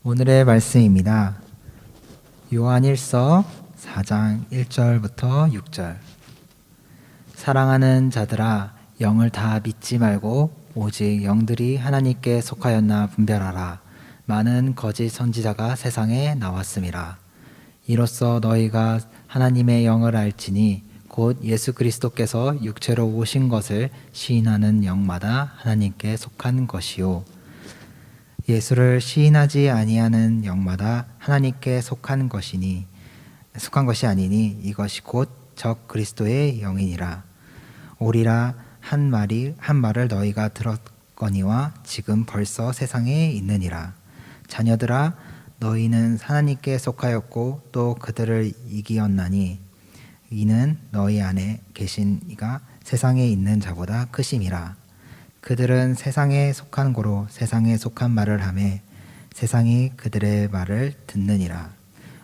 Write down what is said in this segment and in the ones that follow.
오늘의 말씀입니다. 요한일서 4장 1절부터 6절. 사랑하는 자들아, 영을 다 믿지 말고 오직 영들이 하나님께 속하였나 분별하라. 많은 거짓 선지자가 세상에 나왔음이라. 이로써 너희가 하나님의 영을 알지니 곧 예수 그리스도께서 육체로 오신 것을 시인하는 영마다 하나님께 속한 것이요, 예수를 시인하지 아니하는 영마다 하나님께 속한 것이 아니니 이것이 곧 적 그리스도의 영이니라. 오리라 한 말을 너희가 들었거니와 지금 벌써 세상에 있느니라. 자녀들아, 너희는 하나님께 속하였고 또 그들을 이기었나니 이는 너희 안에 계신 이가 세상에 있는 자보다 크심이라. 그들은 세상에 속한 고로 세상에 속한 말을 하매 세상이 그들의 말을 듣느니라.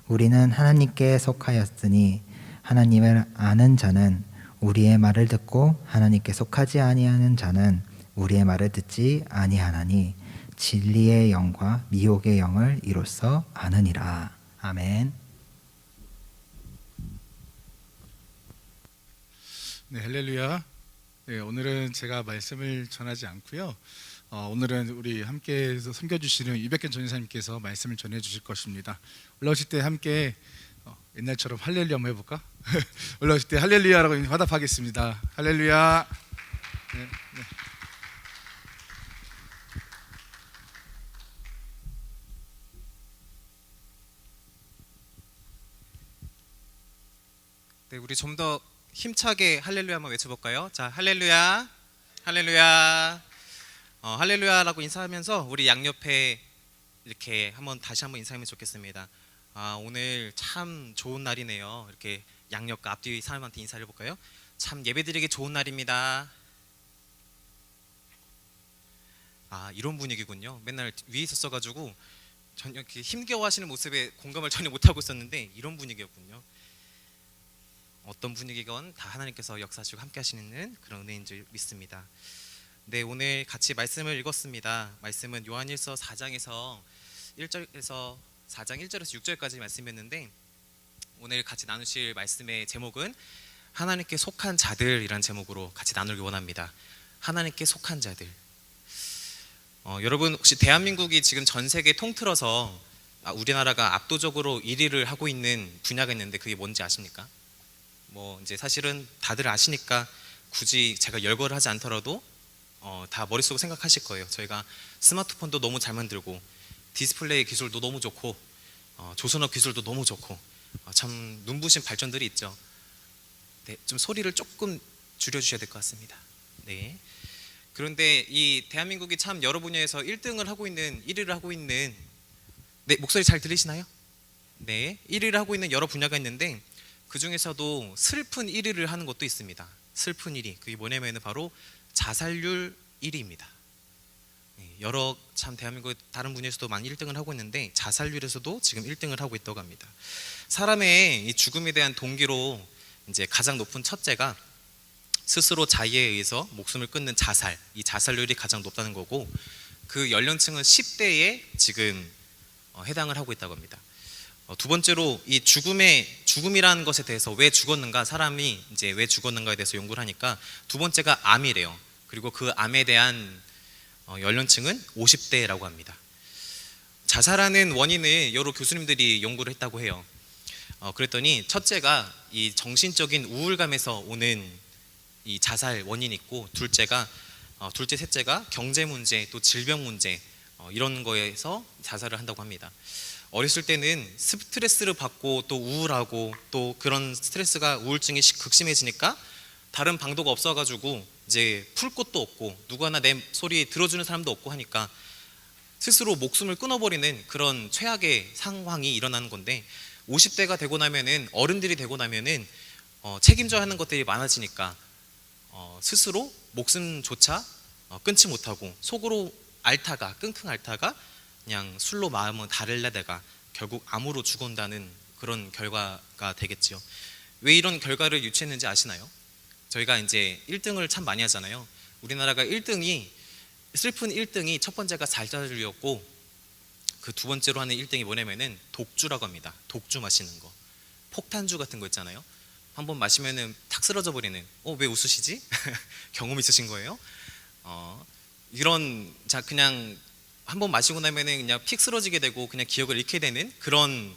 우리는 하나님께 속하였으니 하나님을 아는 자는 우리의 말을 듣고 하나님께 속하지 아니하는 자는 우리의 말을 듣지 아니하나니 진리의 영과 미혹의 영을 이로써 아느니라. 아멘. 네, 할렐루야. 네, 오늘은 제가 말씀을 전하지 않고요. 오늘은 우리 함께해서 섬겨주시는 이백현 전사님께서 말씀을 전해주실 것입니다. 올라오실 때 함께 옛날처럼 할렐루야 한번 해볼까? 올라오실 때 할렐루야라고 화답하겠습니다. 할렐루야. 네. 네, 우리 좀 더 힘차게 할렐루야 한번 외쳐볼까요? 자, 할렐루야, 할렐루야, 할렐루야라고 인사하면서 우리 양옆에 이렇게 다시 한번 인사하면 좋겠습니다. 오늘 참 좋은 날이네요. 이렇게 양옆과 앞뒤 사람한테 인사를 해볼까요? 참 예배드리기 좋은 날입니다. 이런 분위기군요. 맨날 위에 있었어가지고 전혀 이렇게 힘겨워하시는 모습에 공감을 전혀 못하고 있었는데 이런 분위기였군요. 어떤 분위기건 다 하나님께서 역사하시고 함께 하시는 그런 은혜인 줄 믿습니다. 네, 오늘 같이 말씀을 읽었습니다. 말씀은 요한일서 4장에서 1절에서 4장 1절에서 6절까지 말씀이었는데, 오늘 같이 나누실 말씀의 제목은 하나님께 속한 자들이라는 제목으로 같이 나누기 원합니다. 하나님께 속한 자들. 여러분, 혹시 대한민국이 지금 전 세계 통틀어서 우리나라가 압도적으로 1위를 하고 있는 분야가 있는데 그게 뭔지 아십니까? 이제 사실은 다들 아시니까 굳이 제가 열거를 하지 않더라도 다 머릿속으로 생각하실 거예요. 저희가 스마트폰도 너무 잘 만들고 디스플레이 기술도 너무 좋고 조선업 기술도 너무 좋고 참 눈부신 발전들이 있죠. 네, 좀 소리를 조금 줄여주셔야 될 것 같습니다. 네. 그런데 이 대한민국이 참 여러 분야에서 1위를 하고 있는 네, 목소리 잘 들리시나요? 네, 1위를 하고 있는 여러 분야가 있는데 그 중에서도 슬픈 1위를 하는 것도 있습니다. 슬픈 1위, 그게 뭐냐면 바로 자살률 1위입니다. 여러 참 대한민국 다른 분야에서도 많이 1등을 하고 있는데 자살률에서도 지금 1등을 하고 있다고 합니다. 사람의 이 죽음에 대한 동기로 이제 가장 높은 첫째가 스스로 자의에 의해서 목숨을 끊는 자살, 이 자살률이 가장 높다는 거고, 그 연령층은 10대에 지금 해당을 하고 있다고 합니다. 두 번째로 이 죽음이라는 것에 대해서 왜 죽었는가, 사람이 이제 왜 죽었는가에 대해서 연구를 하니까 두 번째가 암이래요. 그리고 그 암에 대한 연령층은 50대라고 합니다. 자살하는 원인을 여러 교수님들이 연구를 했다고 해요. 그랬더니 첫째가 이 정신적인 우울감에서 오는 이 자살 원인이 있고, 둘째, 셋째가 경제 문제, 또 질병 문제, 이런 거에서 자살을 한다고 합니다. 어렸을 때는 스트레스를 받고 또 우울하고 또 그런 스트레스가 우울증이 극심해지니까 다른 방도가 없어가지고 이제 풀 곳도 없고 누구 하나 내 소리 들어주는 사람도 없고 하니까 스스로 목숨을 끊어버리는 그런 최악의 상황이 일어나는 건데, 50대가 되고 나면은, 어른들이 되고 나면은 책임져야 하는 것들이 많아지니까 스스로 목숨조차 끊지 못하고 속으로 끙끙 앓다가 그냥 술로 마음을 다를래다가 결국 암으로 죽어온다는 그런 결과가 되겠지요. 왜 이런 결과를 유치했는지 아시나요? 저희가 이제 1등을 참 많이 하잖아요. 우리나라가 슬픈 1등이 첫 번째가 자살률이었고, 그 두 번째로 하는 1등이 뭐냐면은 독주라고 합니다. 독주 마시는 거. 폭탄주 같은 거 있잖아요. 한번 마시면은 탁 쓰러져 버리는. 왜 웃으시지? 경험 있으신 거예요? 이런 자 그냥 한번 마시고 나면은 그냥 픽 쓰러지게 되고 그냥 기억을 잃게 되는 그런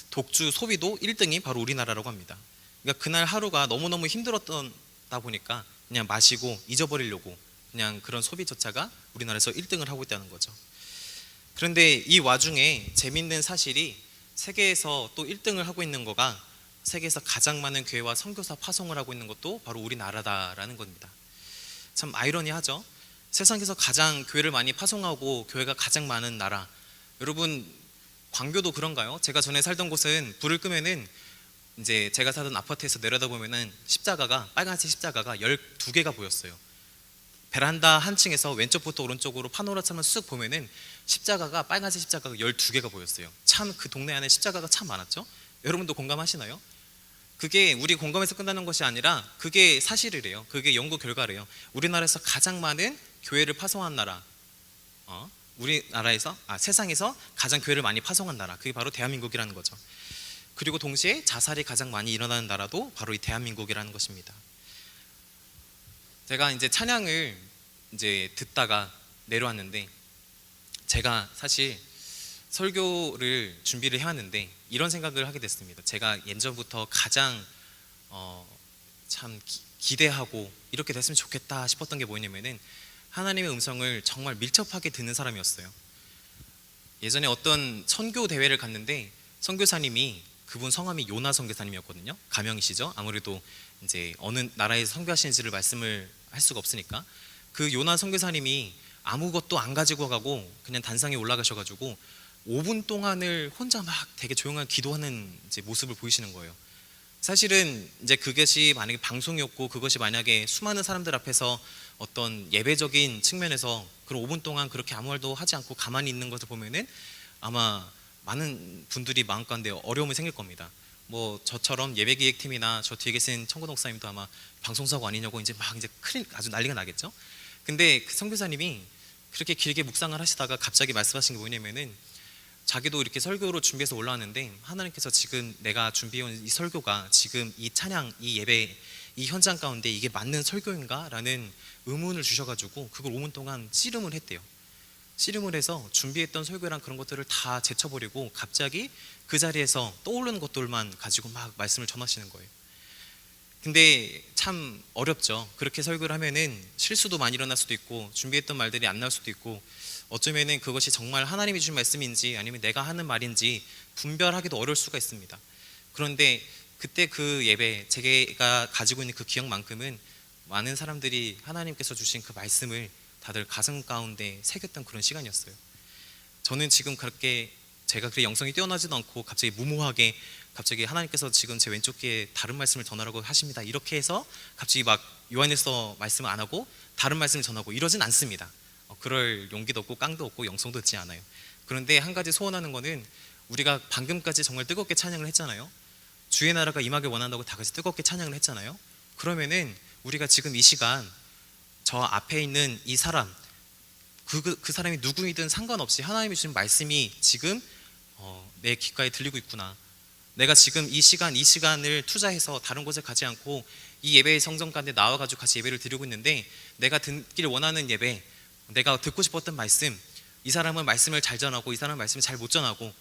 독주 소비도 1등이 바로 우리나라라고 합니다. 그러니까 그날 하루가 너무너무 힘들었다 보니까 그냥 마시고 잊어버리려고 그냥 그런 소비조차가 우리나라에서 1등을 하고 있다는 거죠. 그런데 이 와중에 재밌는 사실이 세계에서 또 1등을 하고 있는 거가 세계에서 가장 많은 교회와 선교사 파송을 하고 있는 것도 바로 우리나라다라는 겁니다. 참 아이러니하죠. 세상에서 가장 교회를 많이 파송하고 교회가 가장 많은 나라. 여러분 광교도 그런가요? 제가 전에 살던 곳은 불을 끄면은 이제 제가 사던 아파트에서 내려다보면은 십자가가 빨간색 십자가가 12개가 보였어요. 베란다 한 층에서 왼쪽부터 오른쪽으로 파노라마를 쓱 보면은 십자가가 빨간색 십자가가 12개가 보였어요. 참 그 동네 안에 십자가가 참 많았죠. 여러분도 공감하시나요? 그게 우리 공감에서 끝나는 것이 아니라 그게 사실이래요. 그게 연구 결과래요. 우리나라에서 가장 많은 교회를 파송한 나라, 우리나라에서 세상에서 가장 교회를 많이 파송한 나라, 그게 바로 대한민국이라는 거죠. 그리고 동시에 자살이 가장 많이 일어나는 나라도 바로 이 대한민국이라는 것입니다. 제가 이제 찬양을 이제 듣다가 내려왔는데 제가 사실 설교를 준비를 해왔는데 이런 생각을 하게 됐습니다. 제가 예전부터 가장 참 기대하고 이렇게 됐으면 좋겠다 싶었던 게 뭐냐면은 하나님의 음성을 정말 밀접하게 듣는 사람이었어요. 예전에 어떤 선교 대회를 갔는데 선교사님이 그분 성함이 요나 선교사님이었거든요. 가명이시죠. 아무래도 이제 어느 나라에서 선교하시는지를 말씀을 할 수가 없으니까 그 요나 선교사님이 아무것도 안 가지고 가고 그냥 단상에 올라가셔가지고 5분 동안을 혼자 막 되게 조용한 기도하는 이제 모습을 보이시는 거예요. 사실은 이제 그것이 만약에 방송이었고 그것이 만약에 수많은 사람들 앞에서 어떤 예배적인 측면에서 그런 5분 동안 그렇게 아무 말도 하지 않고 가만히 있는 것을 보면은 아마 많은 분들이 마음 가운데 어려움이 생길 겁니다. 뭐 저처럼 예배기획팀이나 저 뒤에 계신 청구 목사님도 아마 방송사고 아니냐고 이제 막 이제 큰일 아주 난리가 나겠죠. 근데 그 선교사님이 그렇게 길게 묵상을 하시다가 갑자기 말씀하신 게 뭐냐면은 자기도 이렇게 설교로 준비해서 올라왔는데 하나님께서 지금 내가 준비해온 이 설교가 지금 이 찬양, 이 예배, 이 현장 가운데 이게 맞는 설교인가? 라는 의문을 주셔가지고 그걸 5분 동안 씨름을 했대요. 씨름을 해서 준비했던 설교랑 그런 것들을 다 제쳐버리고 갑자기 그 자리에서 떠오르는 것들만 가지고 막 말씀을 전하시는 거예요. 근데 참 어렵죠. 그렇게 설교를 하면은 실수도 많이 일어날 수도 있고 준비했던 말들이 안 나올 수도 있고 어쩌면은 그것이 정말 하나님이 주신 말씀인지 아니면 내가 하는 말인지 분별하기도 어려울 수가 있습니다. 그런데 그때 그 예배, 제가 가지고 있는 그 기억만큼은 많은 사람들이 하나님께서 주신 그 말씀을 다들 가슴 가운데 새겼던 그런 시간이었어요. 저는 지금 그렇게 제가 그렇게 영성이 뛰어나지도 않고 갑자기 무모하게 갑자기 하나님께서 지금 제 왼쪽 귀에 다른 말씀을 전하라고 하십니다. 이렇게 해서 갑자기 막 요한일서 말씀을 안 하고 다른 말씀을 전하고 이러진 않습니다. 그럴 용기도 없고 깡도 없고 영성도 있지 않아요. 그런데 한 가지 소원하는 거는 우리가 방금까지 정말 뜨겁게 찬양을 했잖아요. 주의 나라가 임하길 원한다고 다 같이 뜨겁게 찬양을 했잖아요. 그러면은 우리가 지금 이 시간 저 앞에 있는 이 사람 그 사람이 누구이든 상관없이 하나님이 주신 말씀이 지금 내 귓가에 들리고 있구나. 내가 지금 이 시간을 투자해서 다른 곳에 가지 않고 이 예배의 성전 가운데 나와가지고 같이 예배를 드리고 있는데 내가 듣기를 원하는 예배, 내가 듣고 싶었던 말씀, 이 사람은 말씀을 잘 전하고 이 사람은 말씀을 잘 못 전하고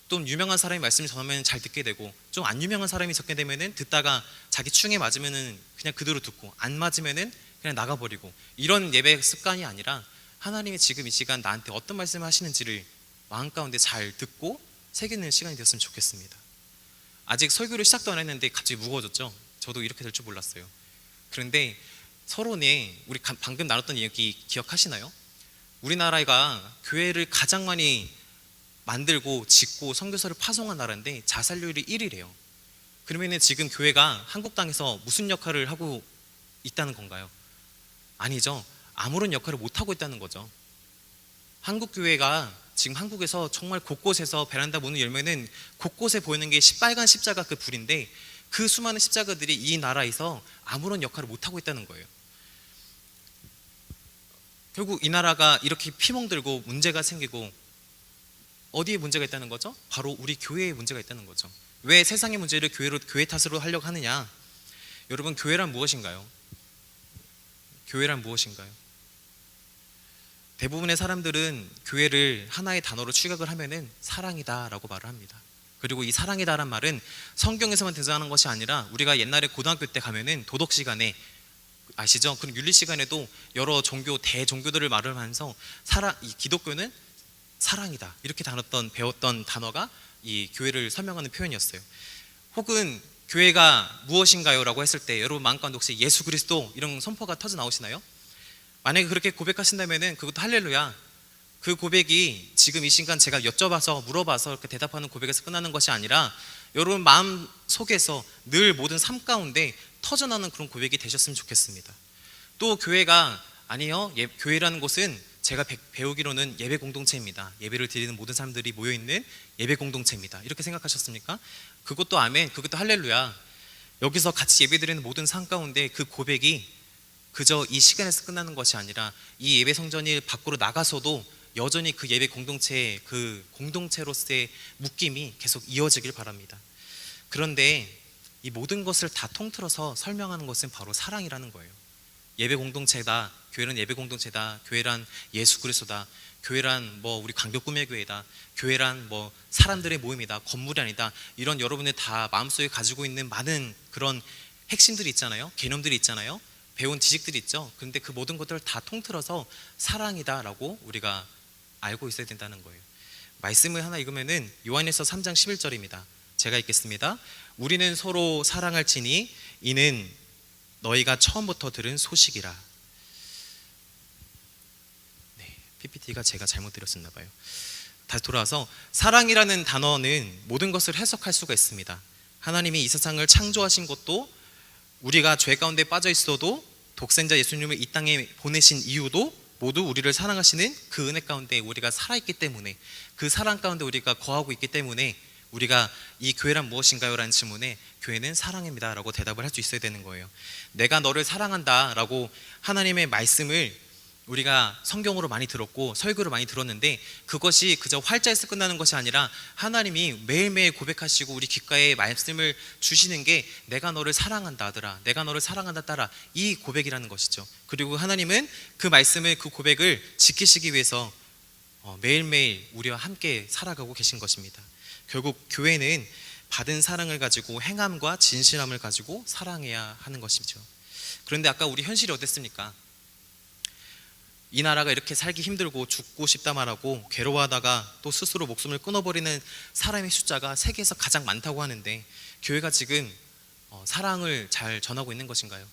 또 유명한 사람이 말씀을 전하면 잘 듣게 되고 좀 안 유명한 사람이 적게 되면은 듣다가 자기 충에 맞으면은 그냥 그대로 듣고 안 맞으면은 그냥 나가버리고 이런 예배 습관이 아니라 하나님이 지금 이 시간 나한테 어떤 말씀을 하시는지를 마음 가운데 잘 듣고 새기는 시간이 되었으면 좋겠습니다. 아직 설교를 시작도 안 했는데 갑자기 무거워졌죠. 저도 이렇게 될 줄 몰랐어요. 그런데 서론에 우리 방금 나눴던 얘기 기억하시나요? 우리나라가 교회를 가장 많이 만들고 짓고 선교사를 파송한 나라인데 자살률이 1위래요. 그러면 지금 교회가 한국 땅에서 무슨 역할을 하고 있다는 건가요? 아니죠. 아무런 역할을 못 하고 있다는 거죠. 한국 교회가 지금 한국에서 정말 곳곳에서 베란다 문을 열면은 곳곳에 보이는 게 빨간 십자가 그 불인데 그 수많은 십자가들이 이 나라에서 아무런 역할을 못 하고 있다는 거예요. 결국 이 나라가 이렇게 피멍들고 문제가 생기고 어디에 문제가 있다는 거죠? 바로 우리 교회에 문제가 있다는 거죠. 왜 세상의 문제를 교회 탓으로 하려고 하느냐? 여러분, 교회란 무엇인가요? 교회란 무엇인가요? 대부분의 사람들은 교회를 하나의 단어로 축약을 하면은 사랑이다라고 말을 합니다. 그리고 이 사랑이다란 말은 성경에서만 등장하는 것이 아니라 우리가 옛날에 고등학교 때 가면은 도덕 시간에 아시죠? 그럼 윤리 시간에도 여러 종교 대종교들을 말을 하면서 이 기독교는 사랑이다 이렇게 배웠던 단어가 이 교회를 설명하는 표현이었어요. 혹은 교회가 무엇인가요? 라고 했을 때 여러분 마음 가운데 혹시 예수 그리스도 이런 선포가 터져 나오시나요? 만약에 그렇게 고백하신다면은 그것도 할렐루야. 그 고백이 지금 이 순간 제가 여쭤봐서 물어봐서 이렇게 대답하는 고백에서 끝나는 것이 아니라 여러분 마음 속에서 늘 모든 삶 가운데 터져나오는 그런 고백이 되셨으면 좋겠습니다. 또 교회가 아니요, 교회라는 곳은 제가 배우기로는 예배 공동체입니다. 예배를 드리는 모든 사람들이 모여있는 예배 공동체입니다. 이렇게 생각하셨습니까? 그것도 아멘, 그것도 할렐루야. 여기서 같이 예배 드리는 모든 삶 가운데 그 고백이 그저 이 시간에서 끝나는 것이 아니라 이 예배 성전일 밖으로 나가서도 여전히 그 예배 공동체의 그 공동체로서의 묶임이 계속 이어지길 바랍니다. 그런데 이 모든 것을 다 통틀어서 설명하는 것은 바로 사랑이라는 거예요. 예배 공동체다, 교회는 예배 공동체다, 교회란 예수 그리스도다, 교회란 뭐 우리 강교 꿈의 교회다, 교회란 뭐 사람들의 모임이다, 건물이 아니다, 이런 여러분의 다 마음속에 가지고 있는 많은 그런 핵심들이 있잖아요. 개념들이 있잖아요. 배운 지식들이 있죠. 그런데 그 모든 것들을 다 통틀어서 사랑이다라고 우리가 알고 있어야 된다는 거예요. 말씀을 하나 읽으면은 요한일서 3장 11절입니다. 제가 읽겠습니다. 우리는 서로 사랑할지니 이는 너희가 처음부터 들은 소식이라. 네, PPT가 제가 잘못 드렸었나 봐요. 다시 돌아와서 사랑이라는 단어는 모든 것을 해석할 수가 있습니다. 하나님이 이 세상을 창조하신 것도, 우리가 죄 가운데 빠져 있어도 독생자 예수님을 이 땅에 보내신 이유도 모두 우리를 사랑하시는 그 은혜 가운데 우리가 살아있기 때문에, 그 사랑 가운데 우리가 거하고 있기 때문에 우리가 이 교회란 무엇인가요? 라는 질문에 교회는 사랑입니다 라고 대답을 할 수 있어야 되는 거예요. 내가 너를 사랑한다 라고 하나님의 말씀을 우리가 성경으로 많이 들었고 설교를 많이 들었는데, 그것이 그저 활자에서 끝나는 것이 아니라 하나님이 매일매일 고백하시고 우리 귓가에 말씀을 주시는 게 내가 너를 사랑한다 아들아, 내가 너를 사랑한다 딸아, 이 고백이라는 것이죠. 그리고 하나님은 그 말씀을, 그 고백을 지키시기 위해서 매일매일 우리와 함께 살아가고 계신 것입니다. 결국 교회는 받은 사랑을 가지고 행함과 진실함을 가지고 사랑해야 하는 것이죠. 그런데 아까 우리 현실이 어땠습니까? 이 나라가 이렇게 살기 힘들고 죽고 싶다 말하고 괴로워하다가 또 스스로 목숨을 끊어버리는 사람의 숫자가 세계에서 가장 많다고 하는데, 교회가 지금 사랑을 잘 전하고 있는 것인가요?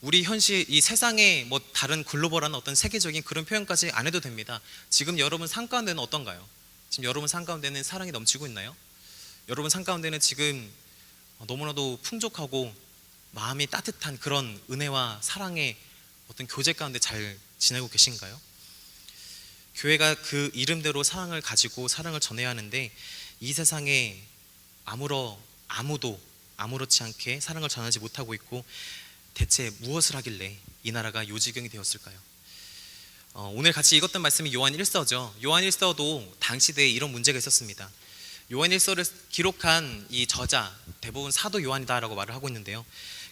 우리 현실, 이 세상의 뭐 다른 글로벌한 어떤 세계적인 그런 표현까지 안 해도 됩니다. 지금 여러분 삶 가운데는 어떤가요? 지금 여러분 삶 가운데는 사랑이 넘치고 있나요? 여러분 삶 가운데는 지금 너무나도 풍족하고 마음이 따뜻한 그런 은혜와 사랑의 어떤 교제 가운데 잘 지내고 계신가요? 교회가 그 이름대로 사랑을 가지고 사랑을 전해야 하는데, 이 세상에 아무도 아무렇지 않게 사랑을 전하지 못하고 있고, 대체 무엇을 하길래 이 나라가 요지경이 되었을까요? 오늘 같이 읽었던 말씀이 요한 1서죠. 요한 1서도 당시대에 이런 문제가 있었습니다. 요한 1서를 기록한 이 저자, 대부분 사도 요한이다라고 말을 하고 있는데요,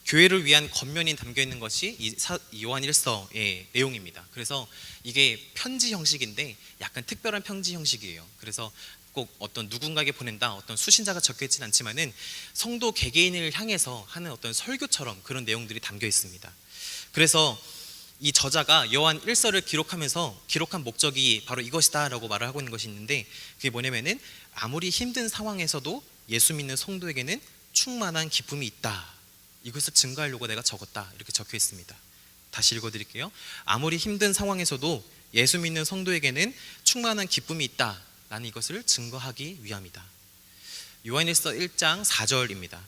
교회를 위한 겉면이 담겨 있는 것이 이 요한 1서의 내용입니다. 그래서 이게 편지 형식인데 약간 특별한 편지 형식이에요. 그래서 꼭 어떤 누군가에게 보낸다, 어떤 수신자가 적혀 있지는 않지만은 성도 개개인을 향해서 하는 어떤 설교처럼 그런 내용들이 담겨 있습니다. 그래서 이 저자가 요한 1서를 기록하면서 기록한 목적이 바로 이것이다 라고 말을 하고 있는 것이 있는데, 그게 뭐냐면은 아무리 힘든 상황에서도 예수 믿는 성도에게는 충만한 기쁨이 있다, 이것을 증거하려고 내가 적었다, 이렇게 적혀 있습니다. 다시 읽어드릴게요. 아무리 힘든 상황에서도 예수 믿는 성도에게는 충만한 기쁨이 있다, 라는 이것을 증거하기 위함이다. 요한일서 1장 4절입니다.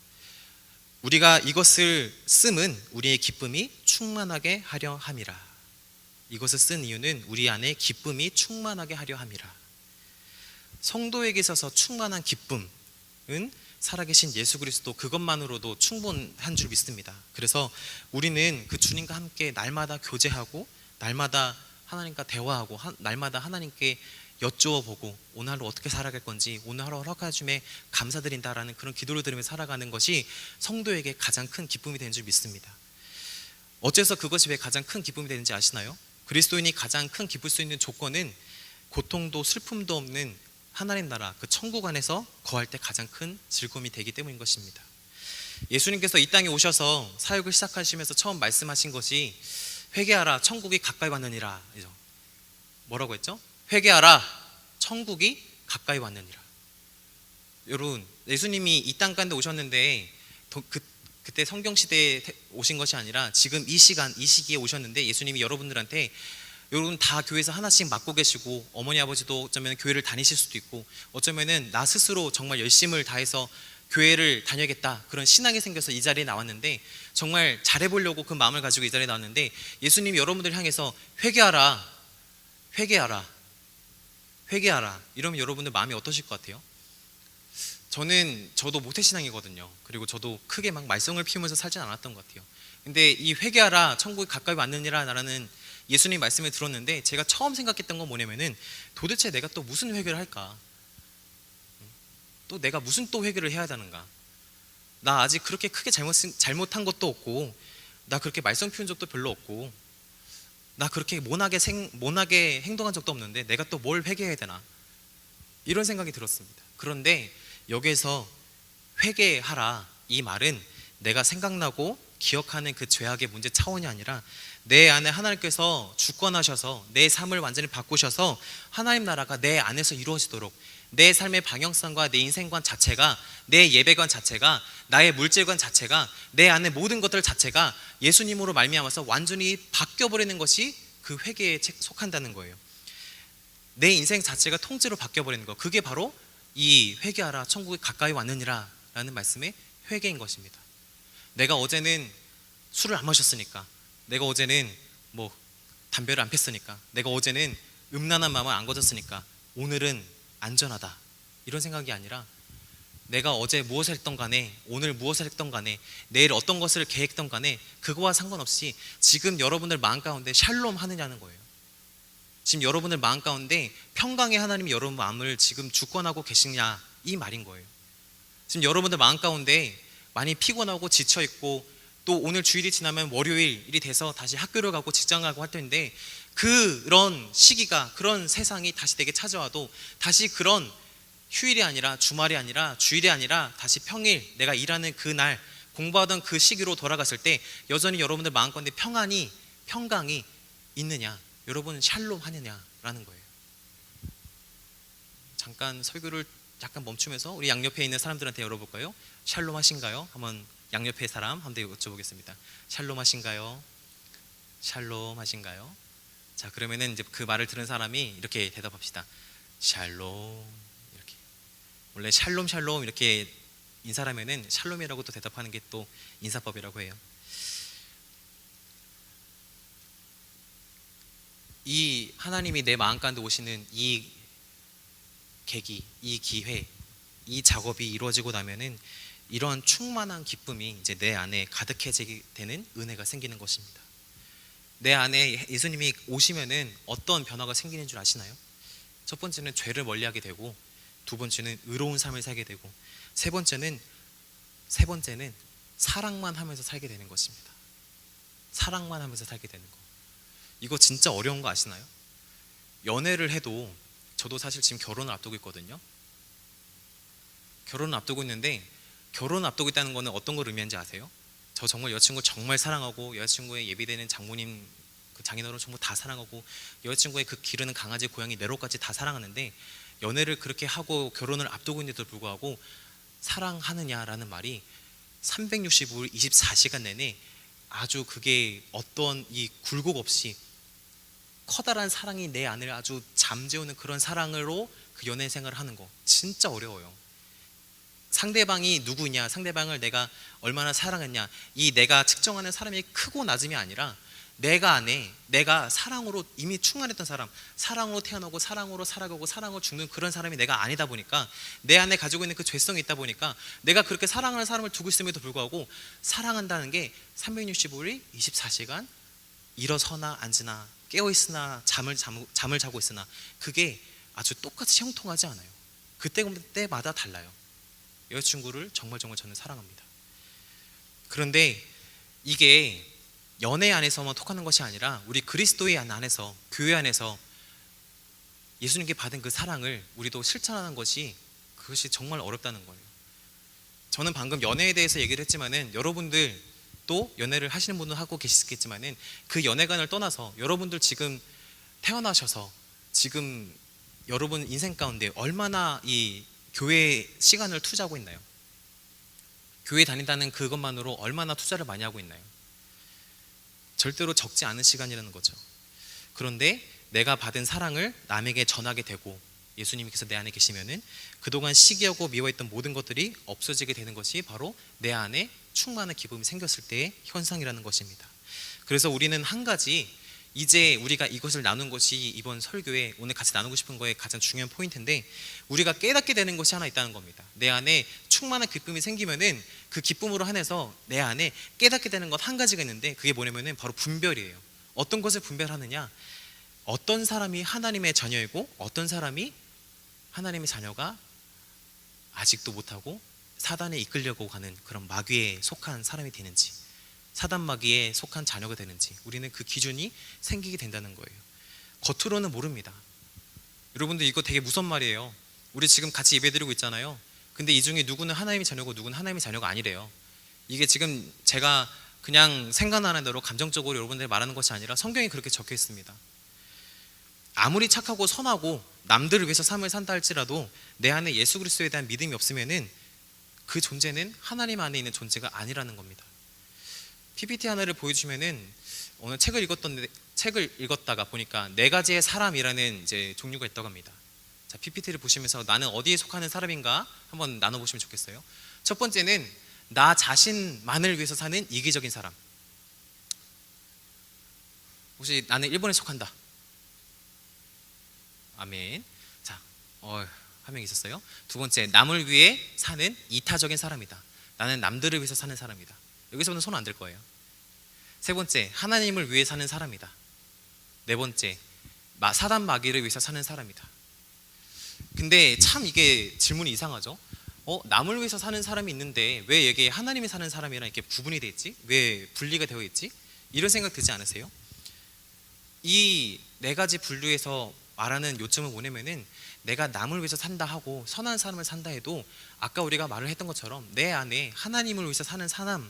우리가 이것을 씀은 우리의 기쁨이 충만하게 하려 함이라. 이것을 쓴 이유는 우리 안에 기쁨이 충만하게 하려 함이라. 성도에게 있어서 충만한 기쁨은 살아계신 예수 그리스도 그것만으로도 충분한 줄 믿습니다. 그래서 우리는 그 주님과 함께 날마다 교제하고, 날마다 하나님과 대화하고, 날마다 하나님께 여쭈어보고 오늘 하루 어떻게 살아갈 건지, 오늘 하루 허락해 주심에 감사드린다라는 그런 기도를 드리며 살아가는 것이 성도에게 가장 큰 기쁨이 되는 줄 믿습니다. 어째서 그것이 왜 가장 큰 기쁨이 되는지 아시나요? 그리스도인이 가장 큰 기쁠 수 있는 조건은 고통도 슬픔도 없는 하나님 나라 그 천국 안에서 거할 때 가장 큰 즐거움이 되기 때문인 것입니다. 예수님께서 이 땅에 오셔서 사역을 시작하시면서 처음 말씀하신 것이 회개하라 천국이 가까이 왔느니라. 뭐라고 했죠? 회개하라 천국이 가까이 왔느니라. 여러분, 예수님이 이 땅 가운데 오셨는데 그때 성경 시대에 오신 것이 아니라 지금 이 시간 이 시기에 오셨는데, 예수님이 여러분들한테 여러분 다 교회에서 하나씩 맡고 계시고, 어머니 아버지도 어쩌면 교회를 다니실 수도 있고, 어쩌면은 나 스스로 정말 열심을 다해서 교회를 다녀야겠다 그런 신앙이 생겨서 이 자리에 나왔는데, 정말 잘해보려고 그 마음을 가지고 이 자리에 나왔는데, 예수님이 여러분들을 향해서 회개하라 회개하라 회개하라 이러면 여러분들 마음이 어떠실 것 같아요? 저도 모태신앙이거든요. 그리고 저도 크게 막 말썽을 피우면서 살진 않았던 것 같아요. 근데 이 회개하라 천국이 가까이 왔느니라 라는 예수님 말씀을 들었는데, 제가 처음 생각했던 건 뭐냐면은, 도대체 내가 또 무슨 회개를 할까? 또 내가 무슨 또 회개를 해야 되는가? 나 아직 그렇게 크게 잘못한 것도 없고, 나 그렇게 말썽 피운 적도 별로 없고, 나 그렇게 모나게 행동한 적도 없는데 내가 또 뭘 회개해야 되나? 이런 생각이 들었습니다. 그런데 여기에서 회개하라 이 말은 내가 생각나고 기억하는 그 죄악의 문제 차원이 아니라, 내 안에 하나님께서 주권하셔서 내 삶을 완전히 바꾸셔서 하나님 나라가 내 안에서 이루어지도록, 내 삶의 방향성과 내 인생관 자체가, 내 예배관 자체가, 나의 물질관 자체가, 내 안의 모든 것들 자체가 예수님으로 말미암아서 완전히 바뀌어버리는 것이 그 회개에 속한다는 거예요. 내 인생 자체가 통째로 바뀌어버리는 것, 그게 바로 이 회개하라 천국이 가까이 왔느니라 라는 말씀의 회개인 것입니다. 내가 어제는 술을 안 마셨으니까, 내가 어제는 뭐 담배를 안 폈으니까, 내가 어제는 음란한 마음을 안 가졌으니까 오늘은 안전하다 이런 생각이 아니라, 내가 어제 무엇을 했던 간에, 오늘 무엇을 했던 간에, 내일 어떤 것을 계획했던 간에 그거와 상관없이 지금 여러분들 마음 가운데 샬롬 하느냐는 거예요. 지금 여러분들 마음 가운데 평강의 하나님이 여러분 마음을 지금 주권하고 계시냐 이 말인 거예요. 지금 여러분들 마음 가운데 많이 피곤하고 지쳐있고, 또 오늘 주일이 지나면 월요일이 돼서 다시 학교를 가고 직장 가고 할 텐데, 그런 시기가, 그런 세상이 다시 내게 찾아와도 다시 그런 휴일이 아니라, 주말이 아니라, 주일이 아니라 다시 평일, 내가 일하는 그날, 공부하던 그 시기로 돌아갔을 때 여전히 여러분들 마음 가운데 평강이 있느냐, 여러분 샬롬 하느냐라는 거예요. 잠깐 설교를 약간 멈추면서 우리 양옆에 있는 사람들한테 열어볼까요? 샬롬 하신가요? 한번 양옆에 사람 한번 여쭤보겠습니다. 샬롬 하신가요? 샬롬 하신가요? 자, 그러면은 이제 그 말을 들은 사람이 이렇게 대답합시다. 샬롬. 이렇게. 원래 샬롬 이렇게 인사하면은 샬롬이라고 또 대답하는 게 또 인사법이라고 해요. 이 하나님이 내 마음 가운데 오시는 이 계기, 이 기회, 이 작업이 이루어지고 나면은 이러한 충만한 기쁨이 이제 내 안에 가득해지게 되는 은혜가 생기는 것입니다. 내 안에 예수님이 오시면은 어떤 변화가 생기는 줄 아시나요? 첫 번째는 죄를 멀리하게 되고, 두 번째는 의로운 삶을 살게 되고, 세 번째는 사랑만 하면서 살게 되는 것입니다. 사랑만 하면서 살게 되는 거. 이거 진짜 어려운 거 아시나요? 연애를 해도, 저도 사실 지금 결혼을 앞두고 있거든요. 결혼을 앞두고 있는데, 결혼을 앞두고 있다는 거는 어떤 걸 의미하는지 아세요? 저 정말 여자친구 정말 사랑하고, 여자친구의 예비되는 장모님, 그 장인어른 전부 다 사랑하고, 여자친구의 그 기르는 강아지, 고양이, 네로까지 다 사랑하는데, 연애를 그렇게 하고 결혼을 앞두고 있는데도 불구하고 사랑하느냐라는 말이 365일 24시간 내내 아주 그게 어떤 이 굴곡 없이 커다란 사랑이 내 안을 아주 잠재우는 그런 사랑으로 그 연애 생활을 하는 거 진짜 어려워요. 상대방이 누구냐, 상대방을 내가 얼마나 사랑했냐, 이 내가 측정하는 사람의 크고 낮음이 아니라 내가 안에, 내가 사랑으로 이미 충만했던 사람, 사랑으로 태어나고 사랑으로 살아가고 사랑으로 죽는 그런 사람이 내가 아니다 보니까, 내 안에 가지고 있는 그 죄성이 있다 보니까 내가 그렇게 사랑하는 사람을 두고 있음에도 불구하고 사랑한다는 게 365일 24시간 일어서나 앉으나 깨어있으나 잠을 자고 있으나 그게 아주 똑같이 형통하지 않아요. 그때마다 달라요. 여자친구를 정말 저는 사랑합니다. 그런데 이게 연애 안에서만 톡하는 것이 아니라 우리 그리스도의 안에서, 교회 안에서 예수님께 받은 그 사랑을 우리도 실천하는 것이, 그것이 정말 어렵다는 거예요. 저는 방금 연애에 대해서 얘기를 했지만은 여러분들 또 연애를 하시는 분도 하고 계시겠지만은 그 연애관을 떠나서 여러분들 지금 태어나셔서 지금 여러분 인생 가운데 얼마나 이 교회 시간을 투자하고 있나요? 교회 다닌다는 그것만으로 얼마나 투자를 많이 하고 있나요? 절대로 적지 않은 시간이라는 거죠. 그런데 내가 받은 사랑을 남에게 전하게 되고 예수님께서 내 안에 계시면은 그동안 시기하고 미워했던 모든 것들이 없어지게 되는 것이 바로 내 안에 충만한 기쁨이 생겼을 때의 현상이라는 것입니다. 그래서 우리는 한 가지, 이제 우리가 이것을 나눈 것이 이번 설교에 오늘 같이 나누고 싶은 거에 가장 중요한 포인트인데, 우리가 깨닫게 되는 것이 하나 있다는 겁니다. 내 안에 충만한 기쁨이 생기면은 그 기쁨으로 한해서 내 안에 깨닫게 되는 것 한 가지가 있는데, 그게 뭐냐면은 바로 분별이에요. 어떤 것을 분별하느냐, 어떤 사람이 하나님의 자녀이고 어떤 사람이 하나님의 자녀가 아직도 못하고 사단에 이끌려고 가는 그런 마귀에 속한 사람이 되는지, 사단 마귀에 속한 자녀가 되는지, 우리는 그 기준이 생기게 된다는 거예요. 겉으로는 모릅니다. 여러분들 이거 되게 무서운 말이에요. 우리 지금 같이 예배드리고 있잖아요. 근데 이 중에 누구는 하나님의 자녀고 누구는 하나님의 자녀가 아니래요. 이게 지금 제가 그냥 생각나는 대로 감정적으로 여러분들 말하는 것이 아니라 성경에 그렇게 적혀 있습니다. 아무리 착하고 선하고 남들을 위해서 삶을 산다 할지라도 내 안에 예수 그리스도에 대한 믿음이 없으면은 그 존재는 하나님 안에 있는 존재가 아니라는 겁니다. PPT 하나를 보여주면은 오늘 책을 읽었다가 보니까 4가지의 사람이라는 이제 종류가 있다고 합니다. 자, PPT를 보시면서 나는 어디에 속하는 사람인가 한번 나눠보시면 좋겠어요. 첫 번째는 나 자신만을 위해서 사는 이기적인 사람. 혹시 나는 일본에 속한다. 아멘. 자, 한 명 있었어요. 두 번째, 남을 위해 사는 이타적인 사람이다. 나는 남들을 위해서 사는 사람이다. 여기서는 손 안 들 거예요. 세 번째, 하나님을 위해 사는 사람이다. 네 번째, 사단 마귀를 위해서 사는 사람이다. 근데 참 이게 질문이 이상하죠. 남을 위해서 사는 사람이 있는데 왜 이게 하나님이 사는 사람이랑 이렇게 구분이 되어 있지? 왜 분리가 되어 있지? 이런 생각 들지 않으세요? 이 4가지 분류에서 말하는 요점은 뭐냐면은, 내가 남을 위해서 산다 하고 선한 삶을 산다 해도 아까 우리가 말을 했던 것처럼 내 안에 하나님을 위해서 사는 사람,